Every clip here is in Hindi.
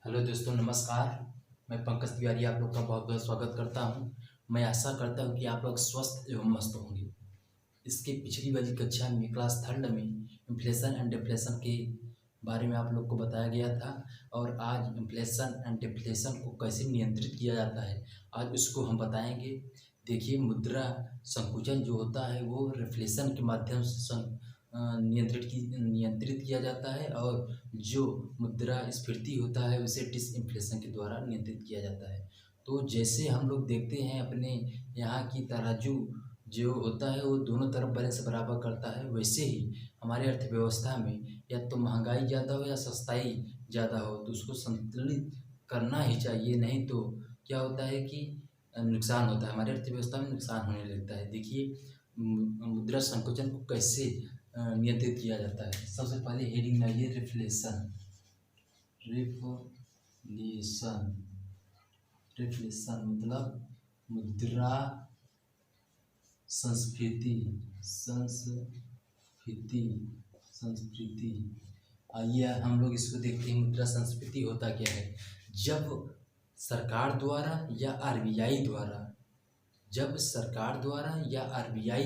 हेलो दोस्तों, नमस्कार। मैं पंकज तिवारी आप लोग का बहुत बहुत स्वागत करता हूं। मैं आशा करता हूं कि आप लोग स्वस्थ एवं मस्त होंगे। इसके पिछली वाली कक्षा में क्लास थर्ड में इन्फ्लेशन एंड डिफ्लेशन के बारे में आप लोग को बताया गया था और आज इन्फ्लेशन एंड डिफ्लेशन को कैसे नियंत्रित किया जाता है आज उसको हम बताएंगे। देखिए, मुद्रा संकुचन जो होता है वो रिफ्लेशन के माध्यम से नियंत्रित किया जाता है और जो मुद्रास्फीति होता है उसे डिसइंफ्लेशन के द्वारा नियंत्रित किया जाता है। तो जैसे हम लोग देखते हैं अपने यहाँ की तराजू जो होता है वो दोनों तरफ बैलेंस बराबर करता है, वैसे ही हमारे अर्थव्यवस्था में या तो महंगाई ज़्यादा हो या सस्ताई ज़्यादा हो तो उसको संतुलित करना ही चाहिए, नहीं तो क्या होता है कि नुकसान होता है, हमारे अर्थव्यवस्था में नुकसान होने लगता है। देखिए, मुद्रा संकुचन को कैसे नियंत्रित किया जाता है। सबसे पहले हेडिंग लाइए रिफ्लेशन। रिफ्लेशन रिफ्लेशन मतलब मुद्रा संस्फीति संस्फीति। आइए हम लोग इसको देखते हैं। मुद्रा संस्फीति होता क्या है? जब सरकार द्वारा या आरबीआई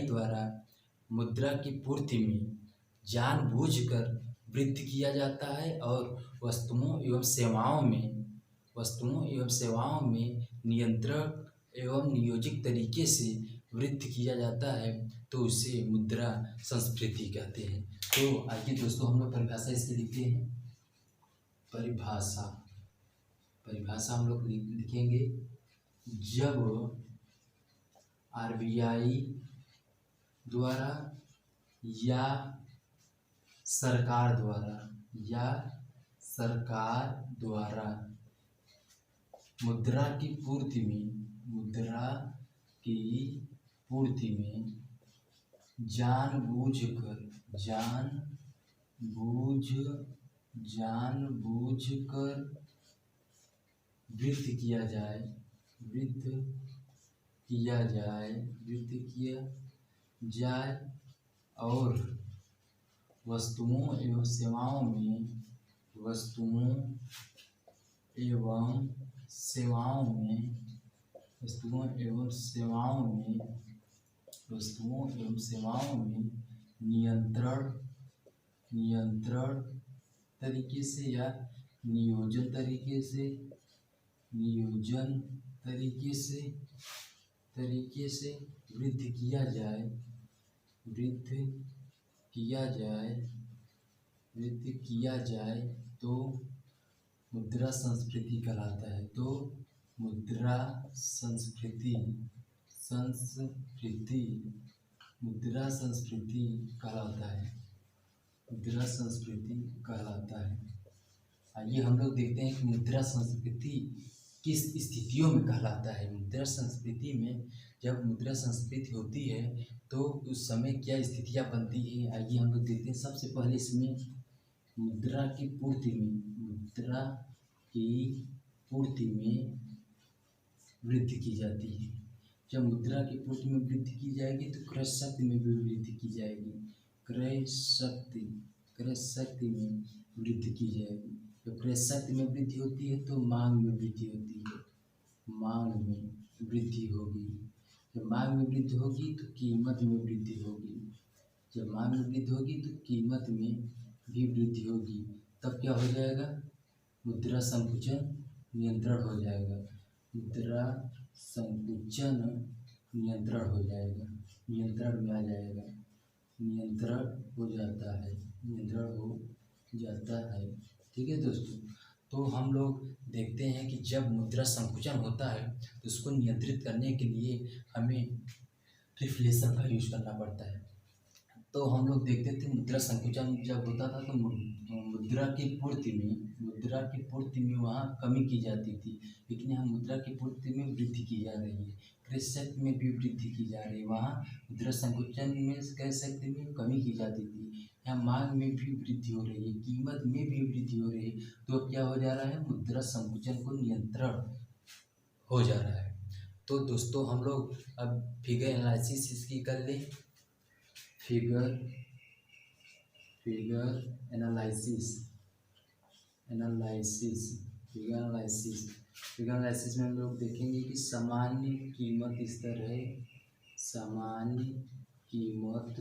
द्वारा मुद्रा की पूर्ति में जानबूझकर वृद्धि किया जाता है और वस्तुओं एवं सेवाओं में नियंत्रक एवं नियोजित तरीके से वृद्धि किया जाता है तो उसे मुद्रा संस्फीति कहते हैं। तो आइए दोस्तों हम लोग परिभाषा इसकी लिखते हैं। परिभाषा हम लोग लिखेंगे। जब आरबीआई द्वारा या सरकार द्वारा मुद्रा की पूर्ति में जानबूझकर वृद्धि किया जाए और वस्तुओं एवं सेवाओं में नियंत्रण तरीके से या नियोजन तरीके से वृद्धि किया जाए तो मुद्रा संस्फीति कहलाता है। तो मुद्रा संस्फीति कहलाता है। आइए हम लोग देखते हैं कि मुद्रा संस्फीति किस स्थितियों में कहलाता है। मुद्रा संस्फीति में जब मुद्रा संस्फीति होती है तो उस समय क्या स्थितियां बनती है, आइए हम लोग देखते हैं। सबसे पहले इसमें मुद्रा की पूर्ति में वृद्धि की जाती है। जब मुद्रा की पूर्ति में वृद्धि की जाएगी तो क्रय शक्ति में भी वृद्धि की जाएगी। क्रय शक्ति में वृद्धि की जाएगी। जब क्रय शक्ति में वृद्धि होती है तो मांग में वृद्धि होती है। मांग में वृद्धि होगी। जब मांग में वृद्धि होगी तो कीमत में वृद्धि होगी। जब मांग में वृद्धि होगी तो कीमत में भी वृद्धि होगी। तब क्या हो जाएगा? मुद्रा संकुचन नियंत्रण हो जाएगा। मुद्रा संकुचन नियंत्रण हो जाएगा, नियंत्रण में आ जाएगा, नियंत्रण हो जाता है। ठीक है दोस्तों, तो हम लोग देखते हैं कि जब मुद्रा संकुचन होता है तो उसको नियंत्रित करने के लिए हमें रिफ्लेशन का यूज करना पड़ता है। तो हम लोग देखते थे मुद्रा संकुचन जब होता था तो मुद्रा की पूर्ति में वहाँ कमी की जाती थी, लेकिन यहाँ मुद्रा की पूर्ति में वृद्धि की जा रही है। क्रय शक्ति में भी वृद्धि की जा रही है। वहाँ मुद्रा संकुचन में क्रय शक्ति में कमी की जाती थी, यहाँ मांग में भी वृद्धि हो रही है, कीमत में भी वृद्धि हो रही है। तो अब क्या हो जा रहा है? मुद्रा संकुचन को नियंत्रण हो जा रहा है। तो दोस्तों हम लोग अब फिगर एनालिसिस इसकी कर लें। फिगर एनालिसिस एनालिसिस में हम लोग देखेंगे कि सामान्य कीमत स्तर है, सामान्य कीमत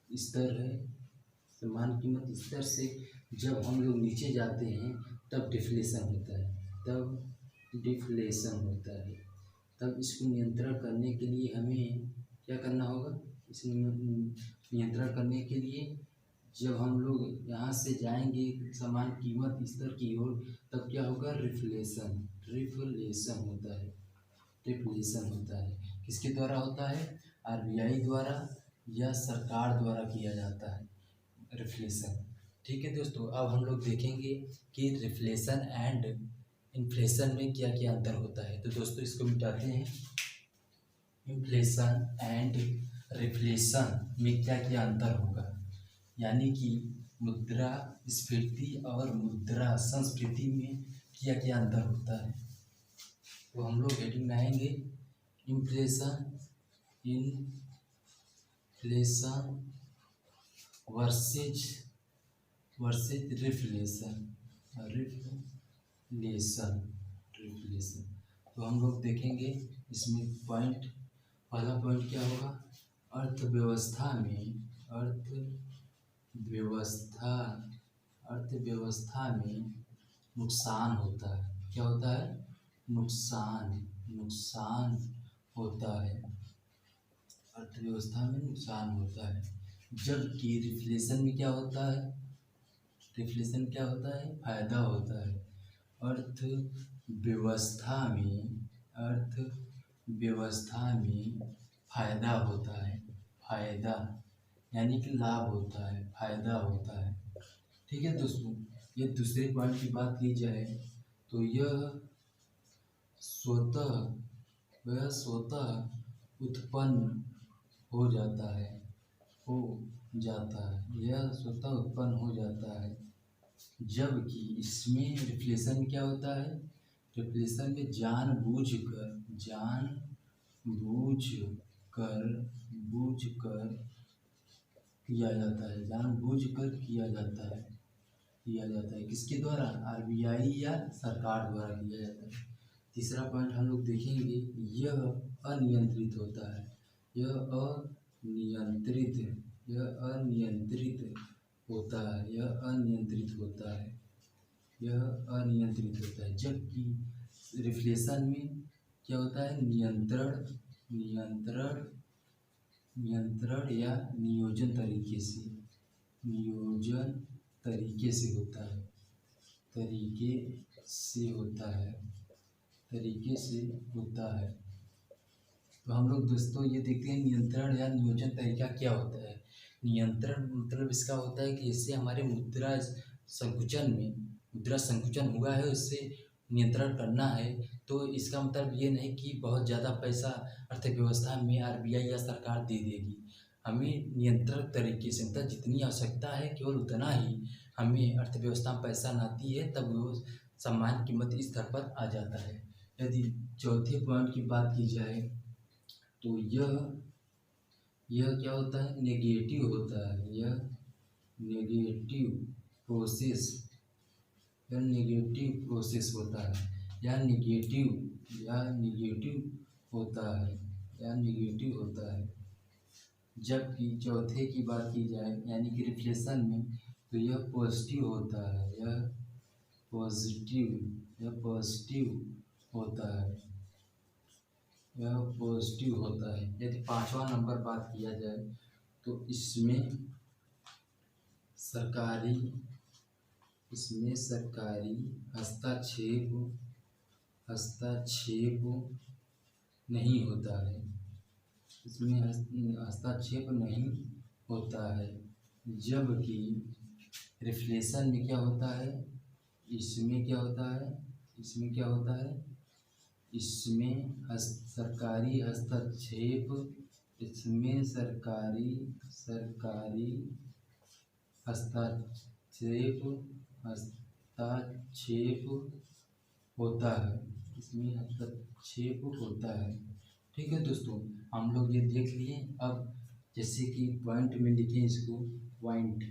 स्तर है। सामान्य कीमत स्तर से जब हम लोग नीचे जाते हैं तब डिफ्लेशन होता है, तब इसको नियंत्रण करने के लिए हमें क्या करना होगा? इस नियंत्रण करने के लिए जब हम लोग यहाँ से जाएंगे सामान्य कीमत स्तर की ओर, तब क्या होगा? रिफ्लेशन होता है। किसके द्वारा होता है? आरबीआई द्वारा या सरकार द्वारा किया जाता है रिफ्लेशन। ठीक है दोस्तों, अब हम लोग देखेंगे कि रिफ्लेशन एंड इन्फ्लेशन में क्या क्या अंतर होता है। तो दोस्तों इसको मिटाते हैं। इन्फ्लेशन एंड रिफ्लेशन में क्या क्या अंतर होगा, यानी कि मुद्रास्फीति और मुद्रा संस्फीति में क्या क्या अंतर होता है। तो हम लोग हेडिंग लाएंगे इन्फ्लेशन वर्सेज रिफ्लेशन। तो हम लोग देखेंगे इसमें पहला पॉइंट क्या होगा? अर्थव्यवस्था में नुकसान होता है। क्या होता है? नुकसान होता है। अर्थव्यवस्था में नुकसान होता है। जबकि रिफ्लेशन में क्या होता है? फायदा होता है। अर्थव्यवस्था में फायदा होता है, यानी कि लाभ होता है, फायदा होता है। ठीक है दोस्तों, ये दूसरे पॉइंट की बात की जाए तो यह स्वतः उत्पन्न हो जाता है। यह स्वतः उत्पन्न हो जाता है। जबकि इसमें रिफ्लेशन में क्या होता है? रिफ्लेशन में जानबूझकर किया जाता है। किसके द्वारा? आरबीआई या सरकार द्वारा किया जाता है। तीसरा पॉइंट हम लोग देखेंगे, यह अनियंत्रित होता है। यह अनियंत्रित होता है। जबकि रिफ्लेशन में क्या होता है? नियंत्रण या नियोजन तरीके से होता है। तो हम लोग दोस्तों ये देखते हैं नियंत्रण या नियोजन तरीका क्या होता है। नियंत्रण मतलब इसका होता है कि इससे हमारे मुद्रा संकुचन हुआ है, उससे नियंत्रण करना है। तो इसका मतलब ये नहीं कि बहुत ज़्यादा पैसा अर्थव्यवस्था में आरबीआई या सरकार दे देगी। हमें नियंत्रण तरीके से, मतलब जितनी आवश्यकता है केवल उतना ही हमें अर्थव्यवस्था में पैसा लाती है, तब वो सामान्य कीमत स्तर पर आ जाता है। यदि चौथे पॉइंट की बात की जाए तो यह क्या होता है? नेगेटिव होता है। यह नेगेटिव प्रोसेस होता है, या निगेटिव होता है। जबकि चौथे की बात की जाए यानी कि रिफ्लेशन में, तो यह पॉजिटिव होता है। यदि पांचवा नंबर बात किया जाए तो इसमें सरकारी हस्तक्षेप नहीं होता है। जबकि रिफ्लेशन में क्या होता है? इसमें सरकारी हस्तक्षेप होता है। ठीक है दोस्तों, हम लोग ये देख लिए। अब जैसे कि पॉइंट में लिखें इसको, पॉइंट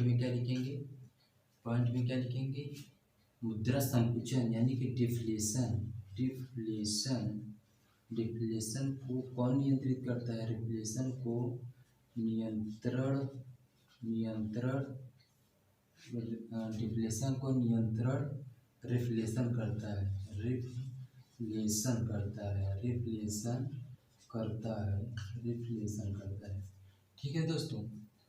में क्या लिखेंगे? मुद्रा संकुचन यानी कि डिफ्लेशन को कौन नियंत्रित करता है? रिफ्लेशन को नियंत्रण डिफ्लेशन को नियंत्रण रिफ्लेशन करता है। ठीक है दोस्तों,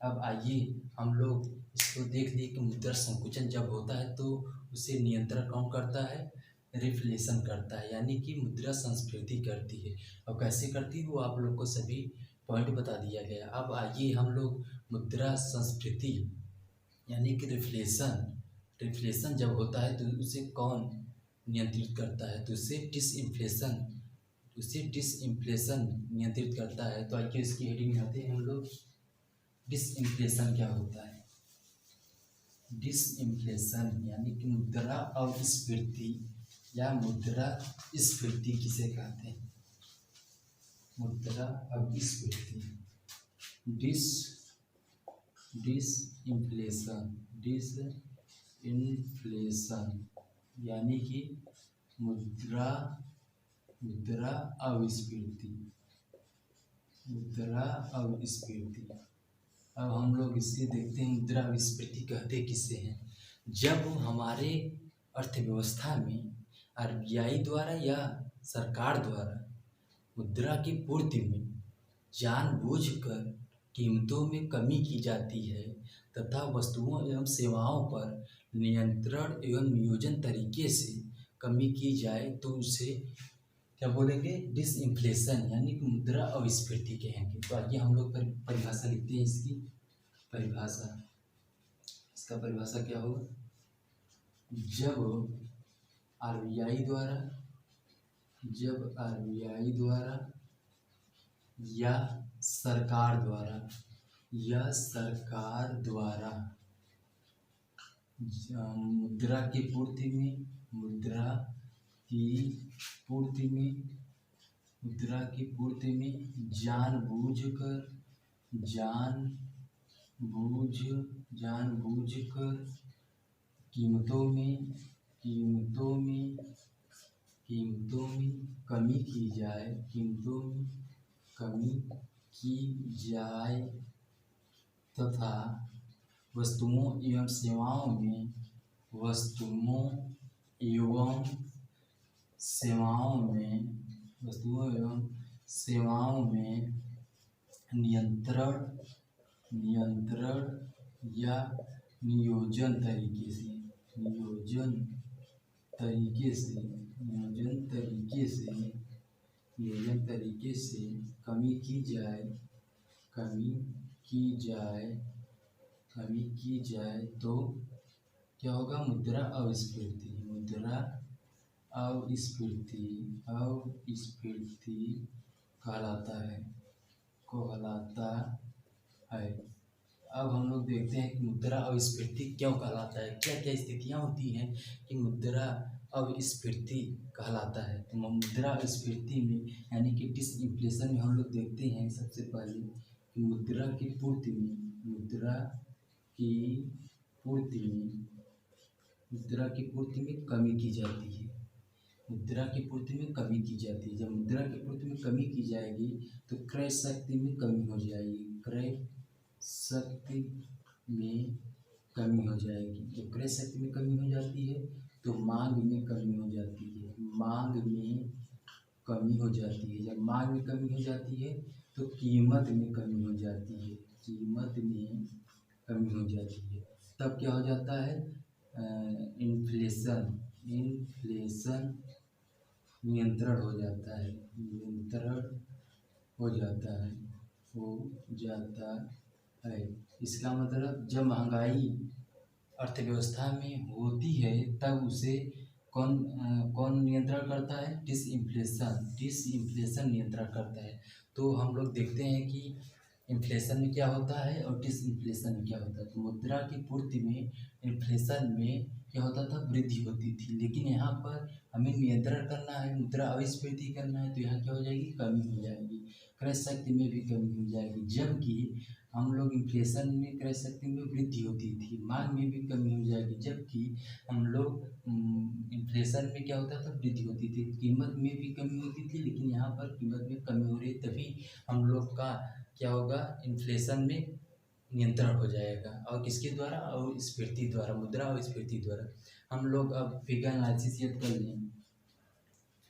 अब आइए हम लोग इसको देख लिए कि मुद्रा संकुचन जब होता है तो उसे नियंत्रण कौन करता है? रिफ्लेशन करता है, यानी कि मुद्रा संस्फीति करती है। और कैसे करती है वो आप लोग को सभी पॉइंट बता दिया गया। अब आइए हम लोग मुद्रा संस्फीति यानी कि रिफ्लेशन जब होता है तो उसे कौन नियंत्रित करता है? तो उसे डिसइंफ्लेशन नियंत्रित करता है। तो आइए इसकी हेडिंग में आते हैं हम लोग। डिसइंफ्लेशन क्या होता है? डिसइंफ्लेशन यानी कि मुद्रा अपस्फीति या मुद्रा स्फीति किसे कहते हैं? मुद्रा अपस्फीति। डिसइंफ्लेशन यानी कि मुद्रा अपस्फीति। अब हम लोग इससे देखते हैं मुद्रा अपस्फीति कहते किसे हैं। जब हमारे अर्थव्यवस्था में आरबीआई द्वारा या सरकार द्वारा मुद्रा की पूर्ति में जानबूझकर कीमतों में कमी की जाती है तथा वस्तुओं एवं सेवाओं पर नियंत्रण एवं नियोजन तरीके से कमी की जाए तो उसे क्या बोलेंगे? डिसइंफ्लेशन यानी कि मुद्रा अपस्फीति कहेंगे। तो आइए हम लोग परिभाषा लिखते हैं इसकी। इसका परिभाषा क्या होगा? जब आरबीआई द्वारा या सरकार द्वारा मुद्रा की पूर्ति में जानबूझकर कीमतों में कमी की जाए तथा वस्तुओं एवं सेवाओं में नियंत्रण या नियोजन तरीके से कमी की जाए तो क्या होगा? मुद्रा अपस्फीति कहलाता है। अब हम लोग देखते हैं कि मुद्रा अपस्फीति क्यों कहलाता है, क्या क्या स्थितियाँ होती हैं कि मुद्रा अपस्फीति कहलाता है। तो मुद्रा अपस्फीति में यानी कि डिसइंफ्लेशन में हम लोग देखते हैं सबसे पहले कि मुद्रा की पूर्ति में कमी की जाती है। जब मुद्रा की पूर्ति में कमी की जाएगी तो क्रय शक्ति में कमी हो जाएगी। जब क्रय शक्ति में कमी हो जाती है तो मांग में कमी हो जाती है। जब मांग में कमी हो जाती है तो कीमत में कमी हो जाती है। तब क्या हो जाता है? इन्फ्लेशन नियंत्रण हो जाता है। इसका मतलब जब महंगाई अर्थव्यवस्था में होती है तब उसे कौन नियंत्रण करता है? डिसइंफ्लेशन नियंत्रण करता है। तो हम लोग देखते हैं कि इन्फ्लेशन में क्या होता है और डिसइंफ्लेशन में क्या होता है। तो मुद्रा की पूर्ति में इन्फ्लेशन में क्या होता था? वृद्धि होती थी। लेकिन यहाँ पर हमें नियंत्रण करना है, मुद्रा अपस्फीति करना है, तो यहाँ क्या हो जाएगी? कमी हो जाएगी। क्रय शक्ति में भी कमी हो जाएगी। जबकि हम लोग इन्फ्लेशन में कह सकते हैं वृद्धि होती थी, मांग में भी कमी हो जाएगी, जबकि हम लोग इन्फ्लेशन में क्या होता था, वृद्धि होती थी, कीमत में भी कमी होती थी, लेकिन यहाँ पर कीमत में कमी हो रही है, तभी हम लोग का क्या होगा, इन्फ्लेशन में नियंत्रण हो जाएगा। और किसके द्वारा, और स्फीति द्वारा, मुद्रा और स्फीति द्वारा। हम लोग अब फिगर एनालिसिस याद कर लें,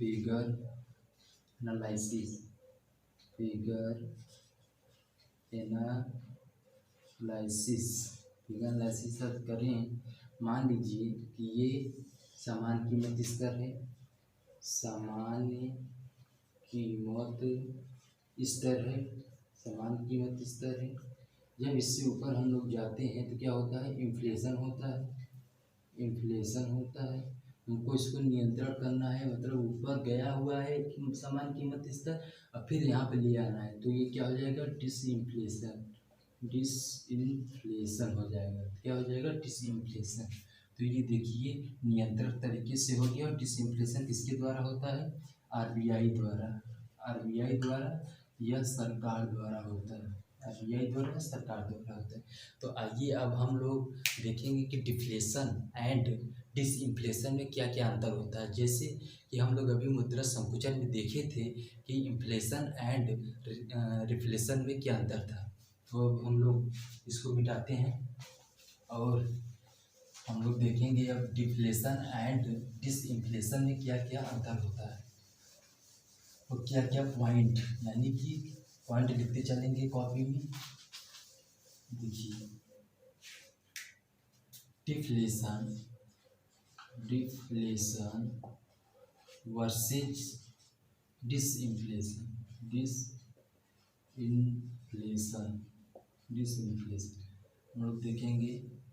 figure analysis, figure analysis, figure analysis करें। मान लीजिए कि ये सामान्य कीमत स्तर है, सामान्य कीमत स्तर है, सामान्य कीमत स्तर है। जब इससे ऊपर हम लोग जाते हैं तो क्या होता है, इन्फ्लेशन होता है, इन्फ्लेशन होता है। हमको इसको नियंत्रण करना है, मतलब ऊपर गया हुआ है सामान्य कीमत स्तर, और फिर यहाँ पे ले आना है, तो ये क्या हो जाएगा, डिसइन्फ्लेशन, डिसइन्फ्लेशन हो जाएगा। क्या हो जाएगा, डिसइन्फ्लेशन। तो ये देखिए नियंत्रण तरीके से हो गया। और डिसइन्फ्लेशन किसके द्वारा होता है, आरबीआई द्वारा, आरबीआई द्वारा या सरकार द्वारा होता है, आरबीआई द्वारा सरकार द्वारा होता है। तो आइए अब हम लोग देखेंगे कि डिफ्लेशन एंड डिसइन्फ्लेशन में क्या क्या अंतर होता है। जैसे कि हम लोग अभी मुद्रा संकुचन में देखे थे कि इन्फ्लेशन एंड रिफ्लेशन में क्या अंतर था। तो अब हम लोग इसको मिटाते हैं और हम लोग देखेंगे अब डिफ्लेशन एंड डिसइन्फ्लेशन में क्या क्या अंतर होता है और क्या क्या पॉइंट, यानी कि पॉइंट लिखते चलेंगे कॉपी में। देखिए deflation, deflation versus disinflation, disinflation, disinflation हम लोग देखेंगे।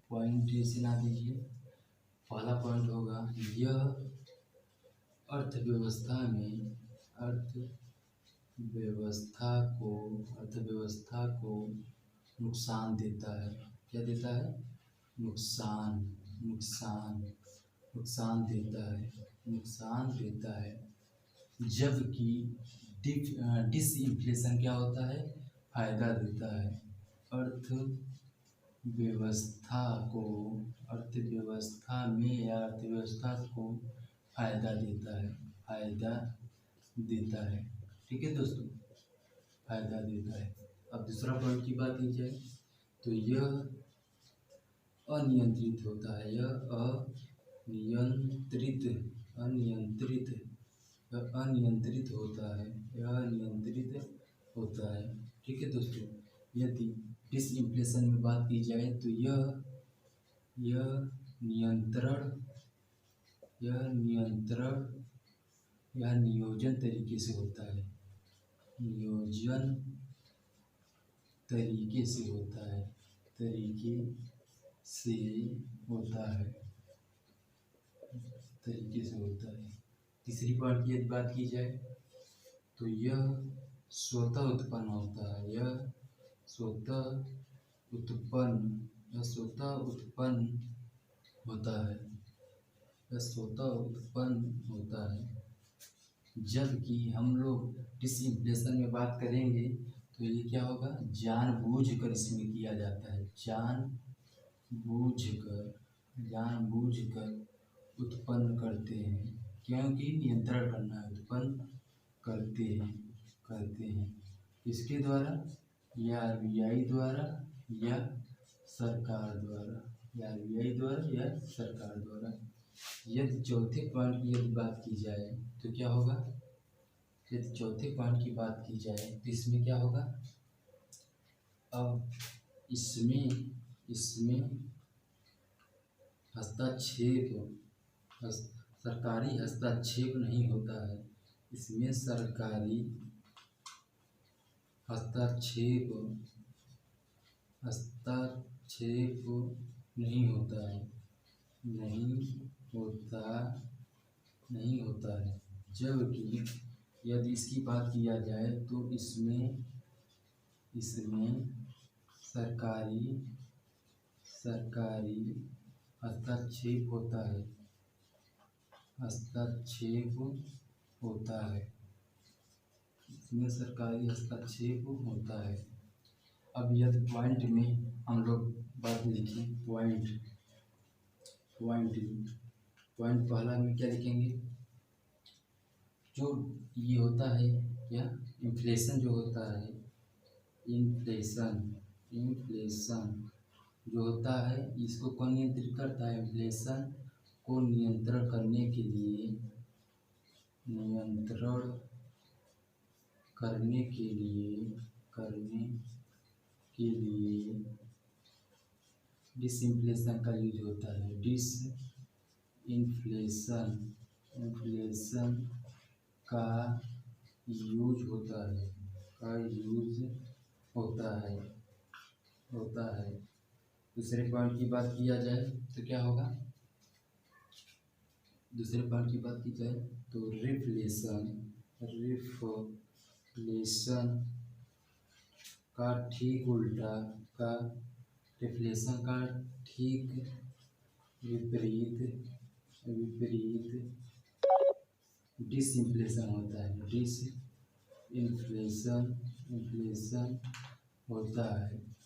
पॉइंट ऐसे ना दीजिए। पहला पॉइंट होगा, यह अर्थव्यवस्था में, अर्थव्यवस्था को नुकसान देता है। क्या देता है, नुकसान, नुकसान, नुकसान देता है, नुकसान देता है। जबकि डिसइन्फ्लेशन क्या होता है, फायदा देता है। अर्थव्यवस्था को, अर्थव्यवस्था में या अर्थव्यवस्था को फायदा देता है, फायदा देता है। ठीक है दोस्तों, फायदा देता है। अब दूसरा पॉइंट की बात की जाए तो यह अनियंत्रित होता है, यह अनियंत्रित, अनियंत्रित, अनियंत्रित होता है, यह अनियंत्रित होता है। ठीक है दोस्तों, यदि डिसइन्फ्लेशन में बात की जाए तो यह नियंत्रण, यह नियंत्रण या नियोजन तरीके से होता है, नियोजन तरीके से होता है, तरीके से होता है, तरीके से होता है। तीसरी बात की यदि बात की जाए तो यह स्वतः उत्पन्न होता है, यह स्वतः उत्पन्न, यह स्वतः उत्पन्न होता है, यह स्वतः उत्पन्न होता है। जबकि हम लोग डिसइन्फ्लेशन में बात करेंगे तो ये क्या होगा, जानबूझकर इसमें किया जाता है, जानबूझकर, जानबूझकर उत्पन्न करते हैं, क्योंकि नियंत्रण करना है, उत्पन्न करते हैं, करते हैं। किसके द्वारा, या आरबीआई द्वारा या सरकार द्वारा, या आरबीआई द्वारा या सरकार द्वारा। यदि चौथे पॉइंट की यदि बात की जाए तो क्या होगा, यदि चौथे पॉइंट की बात की जाए तो इसमें क्या होगा, अब इसमें हस्तक्षेप, सरकारी हस्तक्षेप नहीं होता है, इसमें सरकारी हस्तक्षेप नहीं होता है, नहीं होता है। जबकि यदि इसकी बात किया जाए तो इसमें सरकारी हस्तक्षेप होता है, हस्तक्षेप होता है, इसमें सरकारी हस्तक्षेप होता है। अब यदि पॉइंट में हम लोग बात लिखें, पॉइंट पहला में क्या लिखेंगे, जो ये होता है क्या, इन्फ्लेशन जो होता है, इन्फ्लेशन जो होता है, इसको कौन नियंत्रित करता है, इन्फ्लेशन को नियंत्रण करने के लिए डिसइंफ्लेशन का यूज होता है, इन्फ्लेशन का यूज होता है। दूसरे पॉइंट की बात किया जाए तो क्या होगा, दूसरे पॉइंट की बात की जाए तो रिफ्लेशन का ठीक उल्टा, रिफ्लेशन का ठीक विपरीत डिसइंफ्लेशन होता है,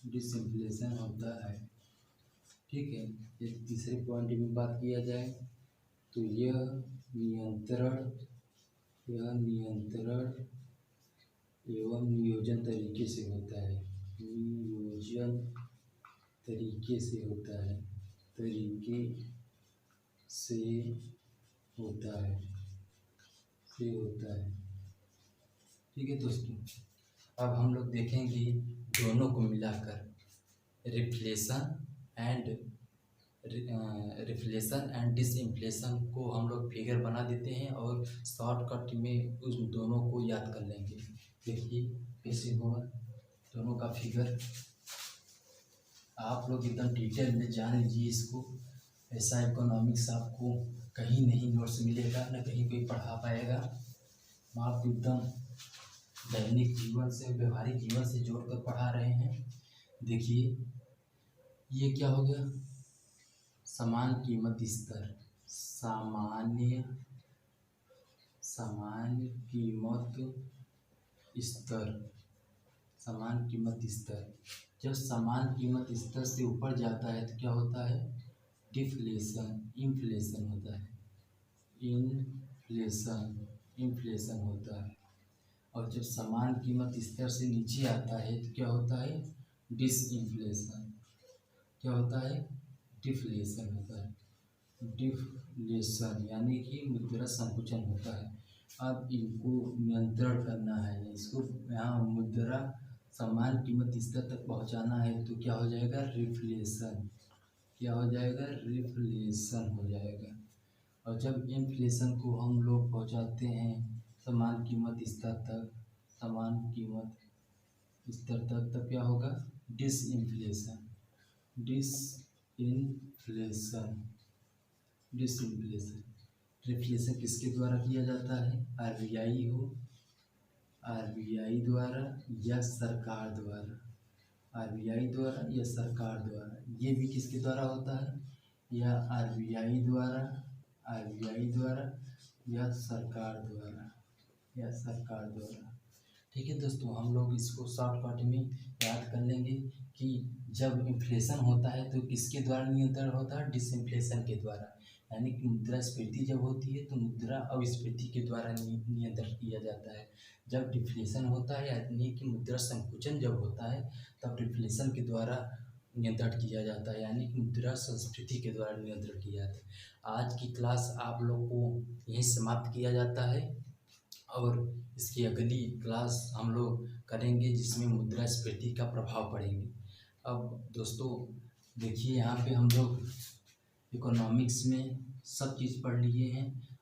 डिसइंफ्लेशन होता है। ठीक है, एक तीसरे पॉइंट में बात किया जाए तो यह नियंत्रण एवं नियोजन तरीके से होता है, ठीक है दोस्तों। अब हम लोग देखेंगे दोनों को मिलाकर, रिफ्लेशन एंड डिसइंफ्लेशन को हम लोग फिगर बना देते हैं और शॉर्टकट में उस दोनों को याद कर लेंगे। देखिए कैसे होगा दोनों का फिगर, आप लोग एकदम डिटेल में जान लीजिए इसको। ऐसा इकोनॉमिक्स आपको कहीं नहीं नोट्स मिलेगा, न कहीं कोई पढ़ा पाएगा। हम आपको एकदम दैनिक जीवन से, व्यवहारिक जीवन से जोड़कर पढ़ा रहे हैं। देखिए ये क्या हो गया, समान कीमत स्तर, सामान्य कीमत स्तर। जब समान कीमत स्तर से ऊपर जाता है तो क्या होता है, इन्फ्लेशन होता है। और जब समान कीमत स्तर से नीचे आता है तो क्या होता है, डिफलेशन यानी कि मुद्रा संकुचन होता है। अब इनको नियंत्रण करना है, इसको यहाँ मुद्रा समान कीमत स्तर तक पहुँचाना है तो क्या हो जाएगा, रिफ्लेशन हो जाएगा। और जब इन्फ्लेशन को हम लोग पहुँचाते हैं समान कीमत स्तर तक, तब क्या होगा, डिसइंफ्लेशन। रिफ्लेशन किसके द्वारा किया जाता है, आरबीआई द्वारा या सरकार द्वारा। ये भी किसके द्वारा होता है, या आरबीआई द्वारा या सरकार द्वारा। ठीक है दोस्तों, हम लोग इसको शॉर्टकट में याद कर लेंगे कि जब इन्फ्लेशन होता है तो किसके द्वारा नियंत्रण होता है, डिसइंफ्लेशन के द्वारा। यानी कि मुद्रास्फीति जब होती है तो मुद्रा अपस्फीति के द्वारा नियंत्रण किया जाता है। जब डिफ्लेशन होता है यानी कि मुद्रा संकुचन जब होता है तब रिफ्लेशन के द्वारा नियंत्रण किया जाता है, यानी कि मुद्रा संस्फीति के द्वारा नियंत्रण किया जाता है। आज की क्लास आप लोग को यहीं समाप्त किया जाता है और इसकी अगली क्लास हम लोग करेंगे जिसमें मुद्रास्फीति का प्रभाव पड़ेंगे। अब दोस्तों देखिए, यहाँ पे हम लोग इकोनॉमिक्स में सब चीज़ पढ़ लिए हैं।